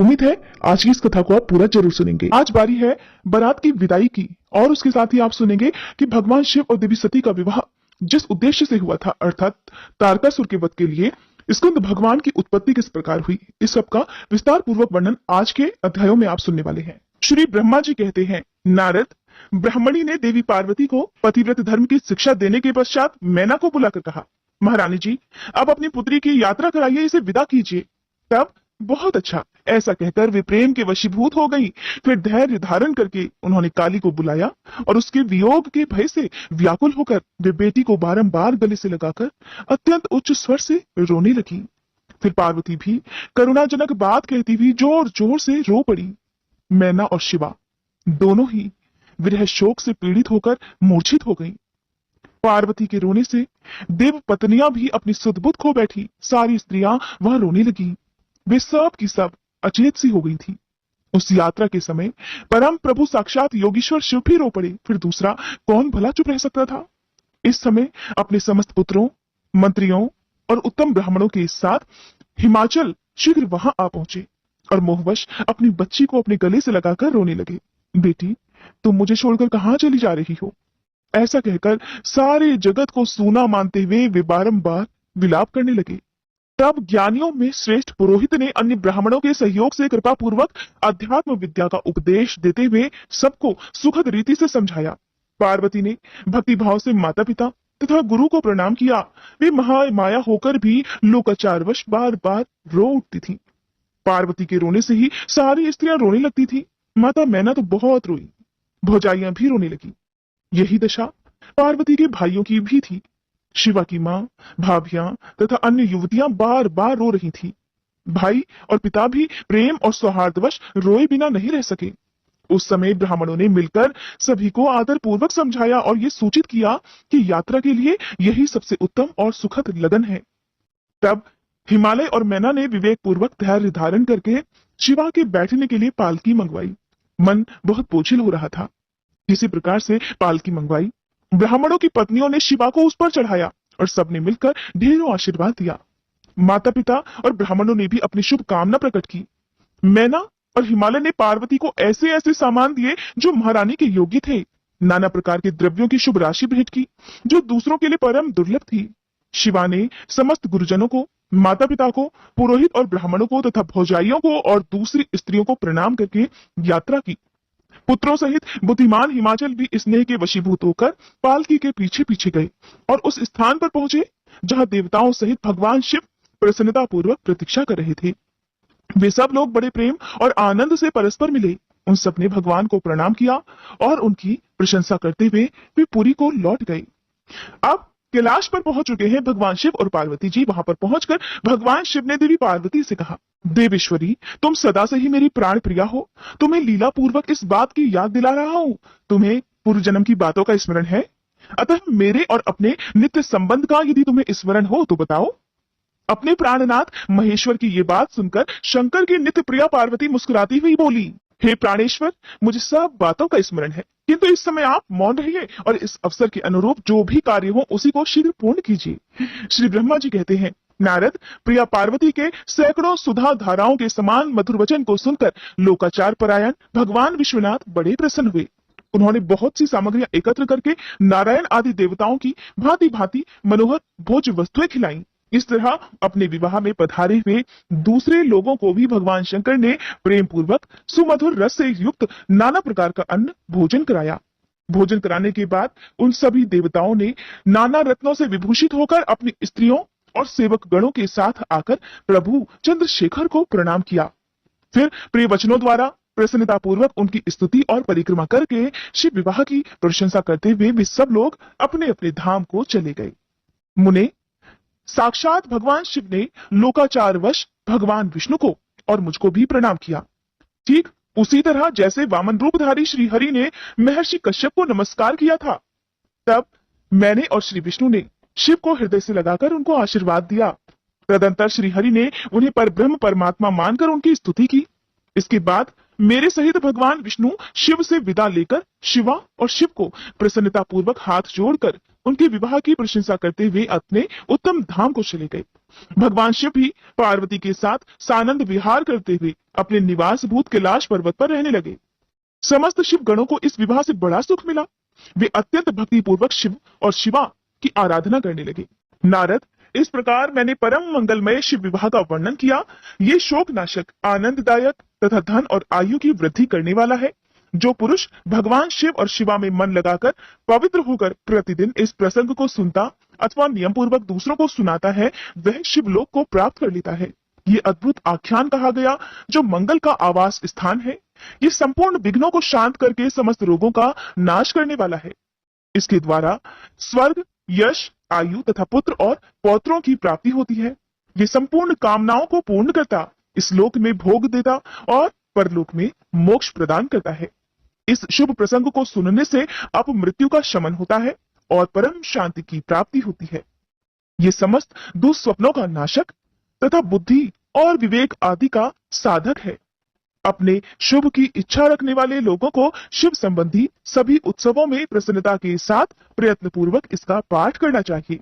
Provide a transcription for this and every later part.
उम्मीद है आज की इस कथा को आप पूरा जरूर सुनेंगे। आज बारी है बारात की विदाई की और उसके साथ ही आप सुनेंगे कि भगवान शिव और देवी सती का विवाह जिस उद्देश्य से हुआ था अर्थात तारकासुर के वध के लिए स्कंद भगवान की उत्पत्ति किस प्रकार हुई, इस सब का विस्तार पूर्वक वर्णन आज के अध्यायों में आप सुनने वाले हैं। श्री ब्रह्मा जी कहते हैं, नारद, ब्राह्मणी ने देवी पार्वती को पतिव्रत धर्म की शिक्षा देने के पश्चात मैना को बुलाकर कहा, महारानी जी, अब अपनी पुत्री की यात्रा कराइए, इसे विदा कीजिए। तब बहुत अच्छा ऐसा कहकर वे प्रेम के वशीभूत हो गई। फिर धैर्य धारण करके उन्होंने काली को बुलाया और उसके वियोग के भय से व्याकुल होकर वे बेटी को बारंबार गले से लगाकर अत्यंत उच्च स्वर से रोने लगी। फिर पार्वती भी करुणाजनक बात कहती हुई जोर जोर से रो पड़ी। मैना और शिवा दोनों ही विरह शोक से पीड़ित होकर मूर्छित हो गईं। पार्वती के रोने से देव पत्नियां भी अपनी सुध-बुध खो बैठी। सारी स्त्रियां वहां रोने लगी। वे सब की सब अचेत सी हो गई थी। उस यात्रा के समय परम प्रभु साक्षात योगीश्वर शिव भी रो पड़े। फिर दूसरा कौन भला चुप रह सकता था। इस समय अपने समस्त पुत्रों, मंत्रियों और उत्तम ब्राह्मणों के साथ हिमाचल शीघ्र वहां आ पहुंचे और मोहवश अपनी बच्ची को अपने गले से लगाकर रोने लगे। बेटी, तुम मुझे छोड़कर कहां चली जा रही हो? ऐसा कहकर सारे जगत को सूना मानते हुए वे बारंबार विलाप करने लगे। तब ज्ञानियों में श्रेष्ठ पुरोहित ने अन्य ब्राह्मणों के सहयोग से कृपा पूर्वक अध्यात्म विद्या का उपदेश देते हुए सबको सुखद रीति से समझाया। पार्वती ने भक्ति भाव से माता पिता तथा गुरु को प्रणाम किया। वे महामाया होकर भी लोकाचारवश बार बार रो उठती थी। पार्वती के रोने से ही सारी स्त्रियां रोने लगती थी। माता मैना तो बहुत रोई, भौजाइयां भी रोने लगी। यही दशा पार्वती के भाइयों की भी थी। शिवा की मां, भाभियां तथा अन्य युवतियां बार बार रो रही थी। भाई और पिता भी प्रेम और सौहार्दवश रोए बिना नहीं रह सके। उस समय ब्राह्मणों ने मिलकर सभी को आदर पूर्वक समझाया और ये सूचित किया कि यात्रा के लिए यही सबसे उत्तम और सुखद लगन है। तब हिमालय और मैना ने विवेक पूर्वक धैर्य धारण करके शिवा के बैठने के लिए पालकी मंगवाई। मन बहुत बोझिल हो रहा था। किसी प्रकार से पालकी मंगवाई। ब्राह्मणों की पत्नियों ने शिवा को उस पर चढ़ाया और सबने मिलकर ढेरों आशीर्वाद दिया। माता पिता और ब्राह्मणों ने भी अपनी शुभ कामना प्रकट की। मैना और हिमालय ने पार्वती को ऐसे ऐसे सामान दिए जो महारानी के योग्य थे। नाना प्रकार के द्रव्यों की शुभ राशि भेंट की जो दूसरों के लिए परम दुर्लभ थी। शिवा ने समस्त गुरुजनों को, माता पिता को, पुरोहित और ब्राह्मणों को तथा भौजाइयों को और दूसरी स्त्रियों को प्रणाम करके यात्रा की। पुत्रों सहित बुद्धिमान हिमाचल भी स्नेह के वशीभूत होकर पालकी के पीछे पीछे गए और उस स्थान पर पहुंचे जहां देवताओं सहित भगवान शिव प्रसन्नता पूर्वक प्रतीक्षा कर रहे थे। वे सब लोग बड़े प्रेम और आनंद से परस्पर मिले। उन सब ने भगवान को प्रणाम किया और उनकी प्रशंसा करते हुए वे पुरी को लौट गए। अब कैलाश पर पहुंच चुके हैं भगवान शिव और पार्वती जी। वहां पर पहुंचकर भगवान शिव ने देवी पार्वती से कहा, देवेश्वरी, तुम सदा से ही मेरी प्राण प्रिया हो। तुम्हें लीला पूर्वक इस बात की याद दिला रहा हूं। तुम्हें पूर्व जन्म की बातों का स्मरण है? अतः मेरे और अपने नित्य संबंध का यदि तुम्हें स्मरण हो तो बताओ। अपने प्राणनाथ महेश्वर की ये बात सुनकर शंकर की नित्य प्रिया पार्वती मुस्कुराती हुई बोली, हे प्राणेश्वर, मुझे सब बातों का स्मरण है, किंतु इस समय आप मौन रहिए और इस अवसर के अनुरूप जो भी कार्य हो उसी को शीघ्र पूर्ण कीजिए। श्री ब्रह्मा जी कहते हैं, नारद, प्रिया पार्वती के सैकड़ों सुधा धाराओं के समान मधुर वचन को सुनकर लोकाचार परायण भगवान विश्वनाथ बड़े प्रसन्न हुए। उन्होंने बहुत सी सामग्रियां एकत्र करके नारायण आदि देवताओं की भांति भांति मनोहर भोज्य वस्तुएं खिलाई। इस तरह अपने विवाह में पधारे हुए दूसरे लोगों को भी भगवान शंकर ने प्रेम पूर्वक सुमधुर रस से युक्त नाना प्रकार का अन्न भोजन कराया। भोजन कराने के बाद उन सभी देवताओं ने नाना रत्नों से विभूषित होकर अपनी स्त्रियों और सेवक गणों के साथ आकर प्रभु चंद्रशेखर को प्रणाम किया। फिर प्रिय वचनों द्वारा प्रसन्नता पूर्वक उनकी स्तुति और परिक्रमा करके शिव विवाह की प्रशंसा करते हुए वे सब लोग अपने अपने धाम को चले गए। मुने, साक्षात भगवान शिव ने लोकाचारवश भगवान विष्णु को और मुझको भी प्रणाम किया। ठीक उसी तरह जैसे वामन रूपधारी श्री हरि ने महर्षि कश्यप को नमस्कार किया था, तब मैंने और श्री विष्णु ने शिव को हृदय से लगाकर उनको आशीर्वाद दिया। तदंतर श्री हरि ने उन्हें परब्रह्म परमात्मा मानकर उनकी स्तुति की। इसके बाद मेरे सहित भगवान विष्णु शिव से विदा लेकर शिवा और शिव को प्रसन्नता पूर्वक हाथ जोड़कर उनके विवाह की प्रशंसा करते हुए अपने उत्तम धाम को चले गए। भगवान शिव भी पार्वती के साथ सानंद विहार करते हुए अपने निवास भूत कैलाश पर्वत पर रहने लगे। समस्त शिव गणों को इस विवाह से बड़ा सुख मिला। वे अत्यंत भक्ति पूर्वक शिव और शिवा की आराधना करने लगे। नारद, इस प्रकार मैंने परम मंगलमय शिव विवाह का वर्णन किया। ये शोकनाशक, आनंददायक तथा धन और आयु की वृद्धि करने वाला है। जो पुरुष भगवान शिव और शिवा में मन लगाकर पवित्र होकर प्रतिदिन इस प्रसंग को सुनता अथवा नियम पूर्वक दूसरों को सुनाता है, वह शिवलोक को प्राप्त कर लेता है। ये अद्भुत आख्यान कहा गया जो मंगल का आवास स्थान है। ये संपूर्ण विघ्नों को शांत करके समस्त रोगों का नाश करने वाला है। इसके द्वारा स्वर्ग, यश, आयु तथा पुत्र और पौत्रों की प्राप्ति होती है। ये संपूर्ण कामनाओं को पूर्ण करता, इस लोक में भोग देता और परलोक में मोक्ष प्रदान करता है। इस शुभ प्रसंग को सुनने से अपमृत्यु का शमन होता है और परम शांति की प्राप्ति होती है। ये समस्त दुस्वप्नों का नाशक तथा बुद्धि और विवेक आदि का साधक है। अपने शुभ की इच्छा रखने वाले लोगों को शिव संबंधी सभी उत्सवों में प्रसन्नता के साथ प्रयत्न पूर्वक इसका पाठ करना चाहिए।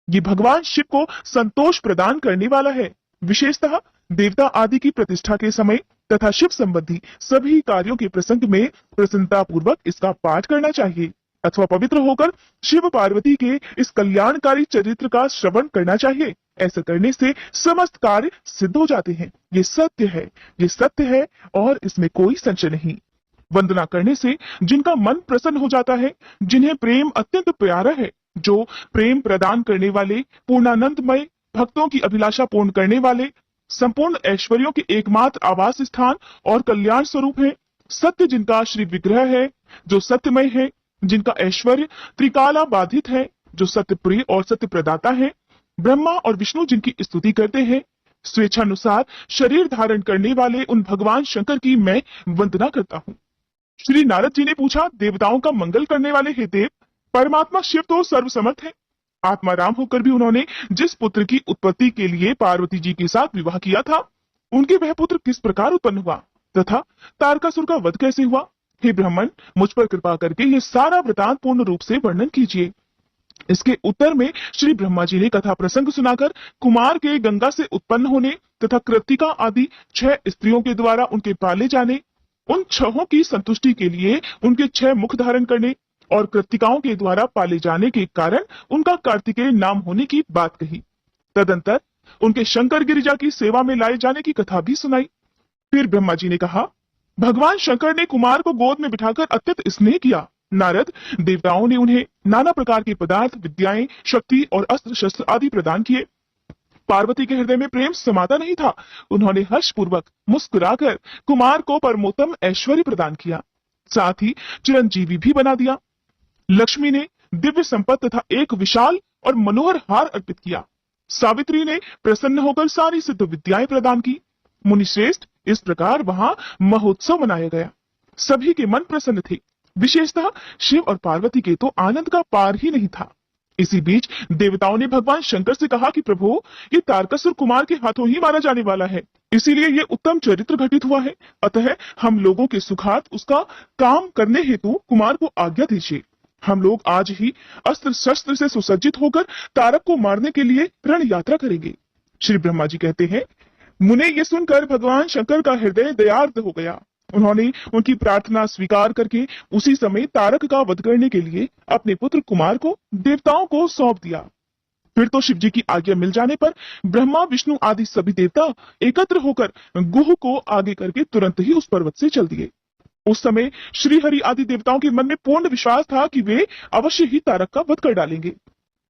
ये भगवान शिव को संतोष प्रदान करने वाला है। विशेषतः देवता आदि की प्रतिष्ठा के समय तथा शिव संबंधी सभी कार्यों के प्रसंग में प्रसन्नता पूर्वक इसका पाठ करना चाहिए अथवा पवित्र होकर शिव पार्वती के इस कल्याणकारी चरित्र का श्रवण करना चाहिए। ऐसा करने से समस्त कार्य सिद्ध हो जाते हैं। ये सत्य है, ये सत्य है और इसमें कोई संशय नहीं। वंदना करने से जिनका मन प्रसन्न हो जाता है, जिन्हें प्रेम अत्यंत प्यारा है, जो प्रेम प्रदान करने वाले, पूर्णानंदमय, भक्तों की अभिलाषा पूर्ण करने वाले, संपूर्ण ऐश्वर्यों के एकमात्र आवास स्थान और कल्याण स्वरूप है, सत्य जिनका श्री विग्रह है, जो सत्यमय है, जिनका ऐश्वर्य त्रिकाला बाधित है, जो सत्य प्रिय और सत्य प्रदाता है, ब्रह्मा और विष्णु जिनकी स्तुति करते हैं, स्वेच्छानुसार शरीर धारण करने वाले उन भगवान शंकर की मैं वंदना करता हूँ। श्री नारद जी ने पूछा, देवताओं का मंगल करने वाले हे देव, परमात्मा शिव तो सर्वसमर्थ है। आत्माराम होकर भी उन्होंने जिस पुत्र की उत्पत्ति के लिए पार्वती जी के साथ विवाह किया था, उनके वह पुत्र किस प्रकार उत्पन्न हुआ तथा तारकासुर का वध कैसे हुआ? हे ब्राह्मण, मुझ पर कृपा करके ये सारा वृतांत पूर्ण रूप से वर्णन कीजिए। इसके उत्तर में श्री ब्रह्मा जी ने कथा प्रसंग सुनाकर कुमार के गंगा से उत्पन्न होने तथा कृत्तिका आदि 6 स्त्रियों के द्वारा उनके पाले जाने, उन 6 की संतुष्टि के लिए उनके 6 मुख धारण करने और कृत्तिकाओं के द्वारा पाले जाने के कारण उनका कार्तिकेय नाम होने की बात कही। तदंतर उनके शंकर गिरिजा की सेवा में लाए जाने की कथा भी सुनाई। फिर ब्रह्मा जी ने कहा, भगवान शंकर ने कुमार को गोद में बिठाकर अत्यंत स्नेह किया। नारद, देवताओं ने उन्हें नाना प्रकार के पदार्थ, विद्याएं, शक्ति और अस्त्र शस्त्र आदि प्रदान किए। पार्वती के हृदय में प्रेम समाता नहीं था। उन्होंने हर्ष पूर्वक मुस्कुराकर कुमार को परमोत्तम ऐश्वर्य प्रदान किया, साथ ही चिरंजीवी भी बना दिया। लक्ष्मी ने दिव्य संपत्ति तथा एक विशाल और मनोहर हार अर्पित किया। सावित्री ने प्रसन्न होकर सारी सिद्ध विद्याएं प्रदान की। मुनिश्रेष्ठ, इस प्रकार वहां महोत्सव मनाया गया। सभी के मन प्रसन्न थे। विशेषतः शिव और पार्वती के तो आनंद का पार ही नहीं था। इसी बीच देवताओं ने भगवान शंकर से कहा कि प्रभु, ये तारकासुर कुमार के हाथों ही मारा जाने वाला है, इसीलिए ये उत्तम चरित्र घटित हुआ है। अतः हम लोगों के सुखार्थ उसका काम करने हेतु कुमार को आज्ञा दीजिए। हम लोग आज ही अस्त्र शस्त्र से सुसज्जित होकर तारक को मारने के लिए रण यात्रा करेंगे। श्री ब्रह्मा जी कहते हैं, मुने ये सुनकर भगवान शंकर का हृदय दयार्द हो गया। उन्होंने उनकी प्रार्थना स्वीकार करके उसी समय तारक का वध करने के लिए अपने पुत्र कुमार को देवताओं को सौंप दिया। फिर तो शिव जी की आज्ञा मिल जाने पर ब्रह्मा, विष्णु आदि सभी देवता एकत्र होकर गुह को आगे करके तुरंत ही उस पर्वत से चल दिए। उस समय श्री हरि आदि देवताओं के मन में पूर्ण विश्वास था कि वे अवश्य ही तारक का वध कर डालेंगे।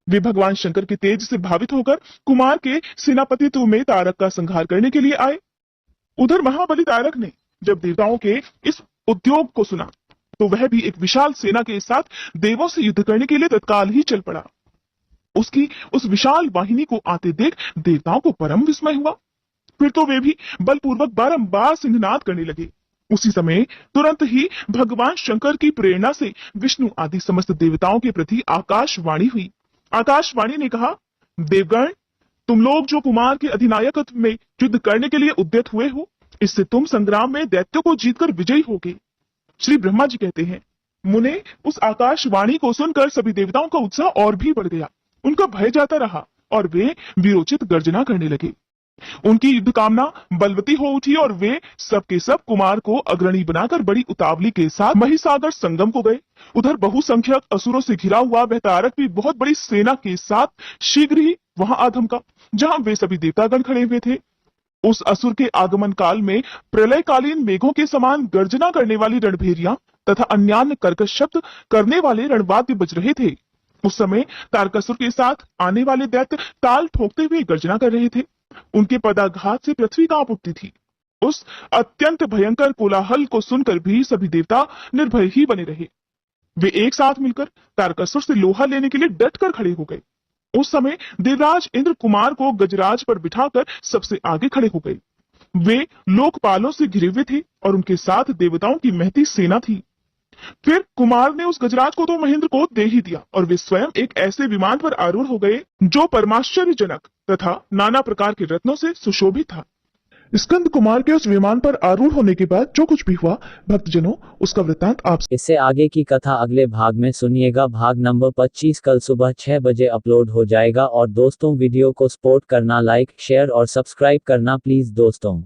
वे भगवान शंकर के तेज से भावित होकर कुमार के सेनापतित्व में तारक का संहार करने के लिए आए। उधर महाबली तारक ने जब देवताओं के इस उद्योग को सुना तो वह भी एक विशाल सेना के साथ देवों से युद्ध करने के लिए तत्काल ही चल पड़ा। उसकी उस विशाल वाहिनी को आते देख देवताओं को परम विस्मय हुआ। फिर तो वे भी बलपूर्वक बारंबार सिंहनाद करने लगे। उसी समय तुरंत ही भगवान शंकर की प्रेरणा से विष्णु आदि समस्त देवताओं के प्रति आकाशवाणी हुई। आकाशवाणी ने कहा, देवगण, तुम लोग जो कुमार के अधिनायकत्व में युद्ध करने के लिए उद्यत हुए हो, इससे तुम संग्राम में दैत्यों को जीतकर विजयी होगे। श्री ब्रह्मा जी कहते हैं, मुने उस आकाशवाणी को सुनकर सभी देवताओं का उत्साह और भी बढ़ गया। उनका भय जाता रहा और वे वीरोचित गर्जना करने लगे। उनकी युद्ध कामना बलवती हो उठी और वे सबके सब कुमार को अग्रणी बनाकर बड़ी उतावली के साथ महिसागर संगम को गए। उधर बहुसंख्यक असुरों से घिरा हुआ वह तारक भी बहुत बड़ी सेना के साथ शीघ्र ही वहां आ धमका, जहां वे सभी देवतागण खड़े हुए थे। उस असुर के आगमन काल में प्रलयकालीन मेघों के समान गर्जना करने वाली रणभेरियां तथा अन्यान्य कर्कश शब्द करने वाले रणवाद्य बज रहे थे। उस समय तारकासुर के साथ आने वाले दैत्य ताल ठोकते हुए गर्जना कर रहे थे। उनके पदाघात से पृथ्वी कांप उठती थी। उस अत्यंत भयंकर कोलाहल को सुनकर भी सभी देवता निर्भय ही बने रहे। वे एक साथ मिलकर तारकासुर से लोहा लेने के लिए डटकर खड़े हो गए। उस समय देवराज इंद्र कुमार को गजराज पर बिठाकर सबसे आगे खड़े हो गए। वे लोकपालों से घिरे हुए थे और उनके साथ देवताओं की महती सेना थी। फिर कुमार ने उस गजराज को तो महेंद्र को दे ही दिया और वे स्वयं एक ऐसे विमान पर आरूढ़ हो गए जो परमाश्चर्यजनक तथा नाना प्रकार के रत्नों से सुशोभित था। स्कंद कुमार के उस विमान पर आरूढ़ होने के बाद जो कुछ भी हुआ, भक्तजनों उसका वृत्तांत आप इससे आगे की कथा अगले भाग में सुनिएगा। भाग नंबर 25 कल सुबह 6 बजे अपलोड हो जाएगा। और दोस्तों वीडियो को सपोर्ट करना, लाइक, शेयर और सब्सक्राइब करना प्लीज दोस्तों।